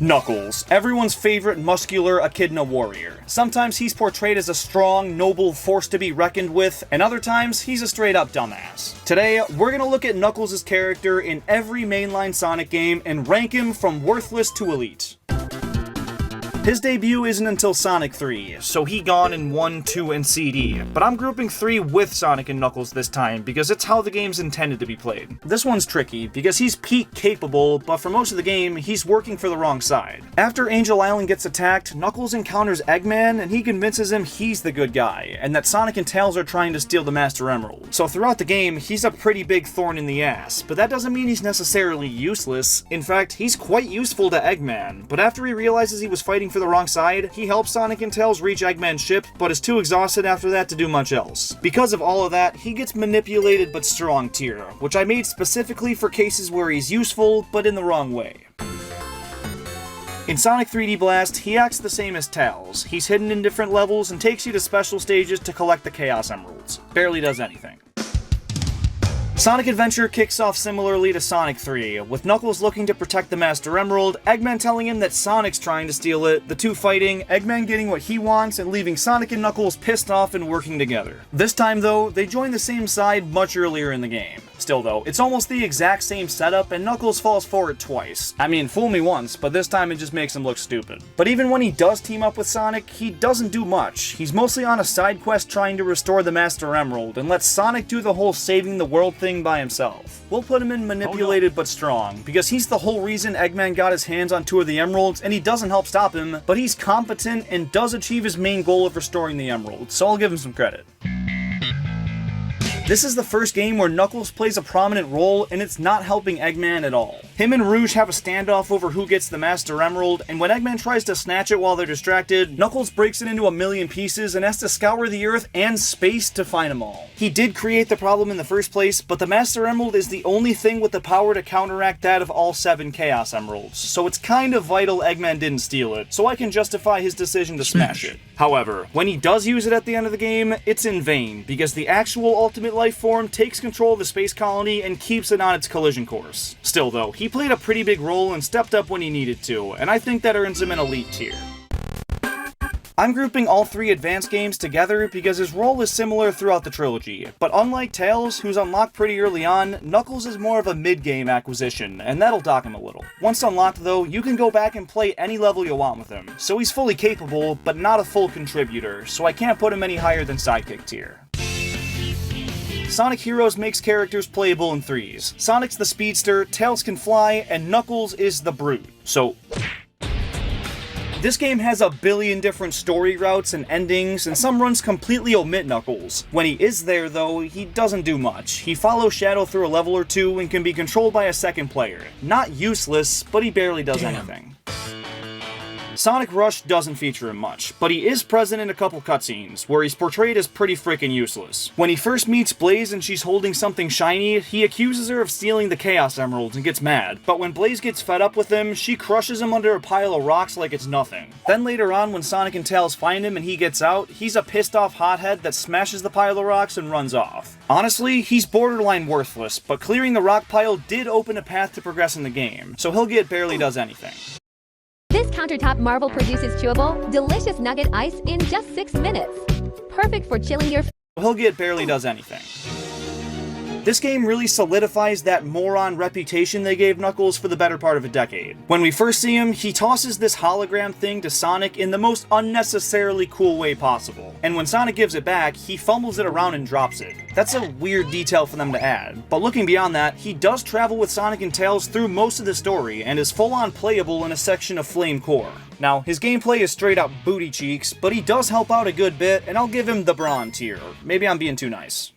Knuckles, everyone's favorite muscular echidna warrior. Sometimes he's portrayed as a strong, noble force to be reckoned with, and other times he's a straight up dumbass. Today, we're gonna look at Knuckles' character in every mainline Sonic game and rank him from worthless to elite. His debut isn't until Sonic 3, so he gone in 1, 2, and CD, but I'm grouping 3 with Sonic and Knuckles this time because it's how the game's intended to be played. This one's tricky because he's peak capable, but for most of the game, he's working for the wrong side. After Angel Island gets attacked, Knuckles encounters Eggman and he convinces him he's the good guy, and that Sonic and Tails are trying to steal the Master Emerald. So throughout the game, he's a pretty big thorn in the ass, but that doesn't mean he's necessarily useless. In fact, he's quite useful to Eggman, but after he realizes he was fighting for the wrong side, he helps Sonic and Tails reach Eggman's ship, but is too exhausted after that to do much else. Because of all of that, he gets manipulated but strong tier, which I made specifically for cases where he's useful, but in the wrong way. In Sonic 3D Blast, he acts the same as Tails. He's hidden in different levels and takes you to special stages to collect the Chaos Emeralds. Barely does anything. Sonic Adventure kicks off similarly to Sonic 3, with Knuckles looking to protect the Master Emerald, Eggman telling him that Sonic's trying to steal it, the two fighting, Eggman getting what he wants, and leaving Sonic and Knuckles pissed off and working together. This time though, they join the same side much earlier in the game. Still though, it's almost the exact same setup and Knuckles falls for it twice. I mean, fool me once, but this time it just makes him look stupid. But even when he does team up with Sonic, he doesn't do much. He's mostly on a side quest trying to restore the Master Emerald, and lets Sonic do the whole saving the world thing by himself. We'll put him in manipulated but strong, because he's the whole reason Eggman got his hands on 2 of the emeralds, and he doesn't help stop him, but he's competent and does achieve his main goal of restoring the emerald, so I'll give him some credit. This is the first game where Knuckles plays a prominent role, and it's not helping Eggman at all. Him and Rouge have a standoff over who gets the Master Emerald, and when Eggman tries to snatch it while they're distracted, Knuckles breaks it into a million pieces and has to scour the earth and space to find them all. He did create the problem in the first place, but the Master Emerald is the only thing with the power to counteract that of all 7 Chaos Emeralds, so it's kind of vital Eggman didn't steal it, so I can justify his decision to smash it. However, when he does use it at the end of the game, it's in vain, because the actual Ultimate Life Form takes control of the space colony and keeps it on its collision course. Still though, he played a pretty big role and stepped up when he needed to, and I think that earns him an elite tier. I'm grouping all 3 advanced games together because his role is similar throughout the trilogy, but unlike Tails, who's unlocked pretty early on, Knuckles is more of a mid-game acquisition, and that'll dock him a little. Once unlocked though, you can go back and play any level you want with him, so he's fully capable, but not a full contributor, so I can't put him any higher than sidekick tier. Sonic Heroes makes characters playable in 3s. Sonic's the speedster, Tails can fly, and Knuckles is the brute. So this game has a billion different story routes and endings, and some runs completely omit Knuckles. When he is there though, he doesn't do much. He follows Shadow through a level or 2 and can be controlled by a second player. Not useless, but he barely does anything. Sonic Rush doesn't feature him much, but he is present in a couple cutscenes, where he's portrayed as pretty freaking useless. When he first meets Blaze and she's holding something shiny, he accuses her of stealing the Chaos Emeralds and gets mad, but when Blaze gets fed up with him, she crushes him under a pile of rocks like it's nothing. Then later on, when Sonic and Tails find him and he gets out, he's a pissed off hothead that smashes the pile of rocks and runs off. Honestly, he's borderline worthless, but clearing the rock pile did open a path to progress in the game, so he'll get barely does anything. This countertop marble produces chewable, delicious nugget ice in just 6 minutes. Perfect for chilling your He'll get barely does anything. This game really solidifies that moron reputation they gave Knuckles for the better part of a decade. When we first see him, he tosses this hologram thing to Sonic in the most unnecessarily cool way possible. And when Sonic gives it back, he fumbles it around and drops it. That's a weird detail for them to add. But looking beyond that, he does travel with Sonic and Tails through most of the story and is full-on playable in a section of Flame Core. Now, his gameplay is straight up booty cheeks, but he does help out a good bit, and I'll give him the bronze tier. Maybe I'm being too nice.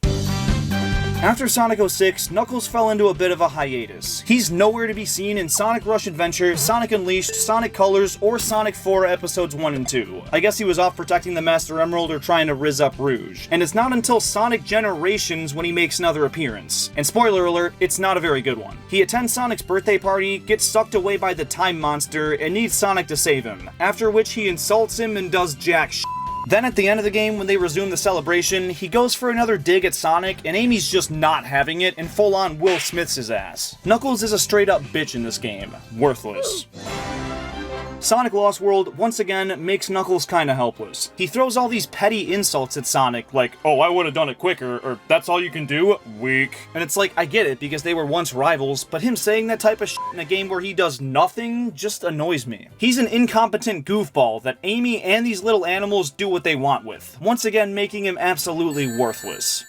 After Sonic 06, Knuckles fell into a bit of a hiatus. He's nowhere to be seen in Sonic Rush Adventure, Sonic Unleashed, Sonic Colors, or Sonic 4 Episodes 1 and 2. I guess he was off protecting the Master Emerald or trying to rizz up Rouge. And it's not until Sonic Generations when he makes another appearance. And spoiler alert, it's not a very good one. He attends Sonic's birthday party, gets sucked away by the Time Monster, and needs Sonic to save him, after which he insults him and does jack shit. Then at the end of the game, when they resume the celebration, he goes for another dig at Sonic, and Amy's just not having it and full-on Will Smiths his ass. Knuckles is a straight-up bitch in this game. Worthless. Sonic Lost World, once again, makes Knuckles kinda helpless. He throws all these petty insults at Sonic, like, oh, I would've done it quicker, or that's all you can do? Weak. And it's like, I get it, because they were once rivals, but him saying that type of shit in a game where he does nothing just annoys me. He's an incompetent goofball that Amy and these little animals do what they want with, once again making him absolutely worthless.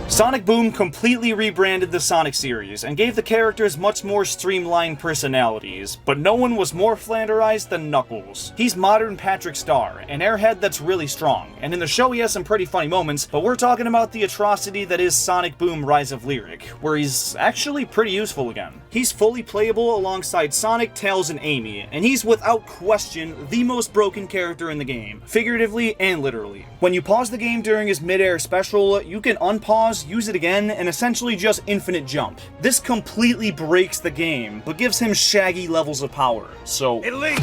Sonic Boom completely rebranded the Sonic series and gave the characters much more streamlined personalities, but no one was more flanderized than Knuckles. He's modern Patrick Star, an airhead that's really strong, and in the show he has some pretty funny moments, but we're talking about the atrocity that is Sonic Boom Rise of Lyric, where he's actually pretty useful again. He's fully playable alongside Sonic, Tails, and Amy, and he's without question the most broken character in the game, figuratively and literally. When you pause the game during his mid-air special, you can unpause, use it again, and essentially just infinite jump. This completely breaks the game, but gives him shaggy levels of power, so elite!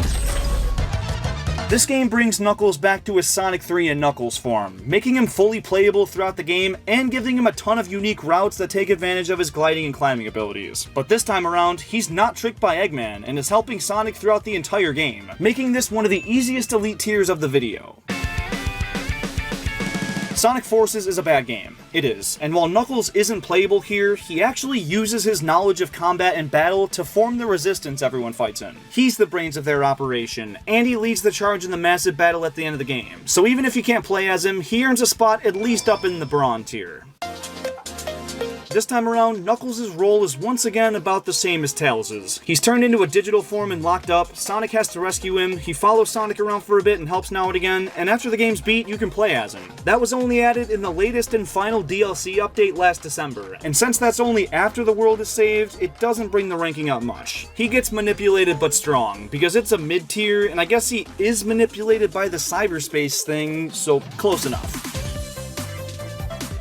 This game brings Knuckles back to his Sonic 3 and Knuckles form, making him fully playable throughout the game and giving him a ton of unique routes that take advantage of his gliding and climbing abilities. But this time around, he's not tricked by Eggman and is helping Sonic throughout the entire game, making this one of the easiest elite tiers of the video. Sonic Forces is a bad game. It is, and while Knuckles isn't playable here, he actually uses his knowledge of combat and battle to form the resistance everyone fights in. He's the brains of their operation, and he leads the charge in the massive battle at the end of the game. So even if you can't play as him, he earns a spot at least up in the Bronze tier. This time around, Knuckles' role is once again about the same as Tails'. He's turned into a digital form and locked up, Sonic has to rescue him, he follows Sonic around for a bit and helps now and again, and after the game's beat, you can play as him. That was only added in the latest and final DLC update last December, and since that's only after the world is saved, it doesn't bring the ranking up much. He gets manipulated but strong, because it's a mid-tier, and I guess he is manipulated by the cyberspace thing, so close enough.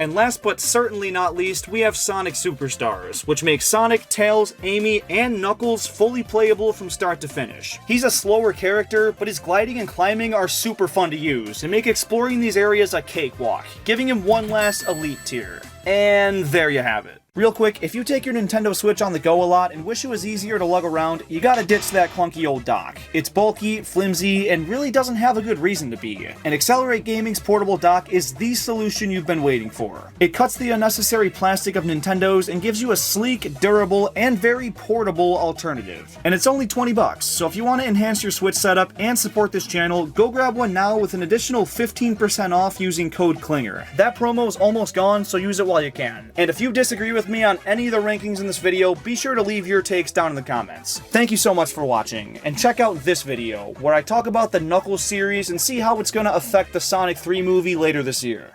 And last but certainly not least, we have Sonic Superstars, which makes Sonic, Tails, Amy, and Knuckles fully playable from start to finish. He's a slower character, but his gliding and climbing are super fun to use, and make exploring these areas a cakewalk, giving him one last elite tier. And there you have it. Real quick, if you take your Nintendo Switch on the go a lot and wish it was easier to lug around, you gotta ditch that clunky old dock. It's bulky, flimsy, and really doesn't have a good reason to be. And Accelerate Gaming's portable dock is the solution you've been waiting for. It cuts the unnecessary plastic of Nintendo's and gives you a sleek, durable, and very portable alternative. And it's only $20, so if you want to enhance your Switch setup and support this channel, go grab one now with an additional 15% off using code CLINGER. That promo is almost gone, so use it while you can. And if you disagree with me on any of the rankings in this video, be sure to leave your takes down in the comments. Thank you so much for watching, and check out this video, where I talk about the Knuckles series and see how it's going to affect the Sonic 3 movie later this year.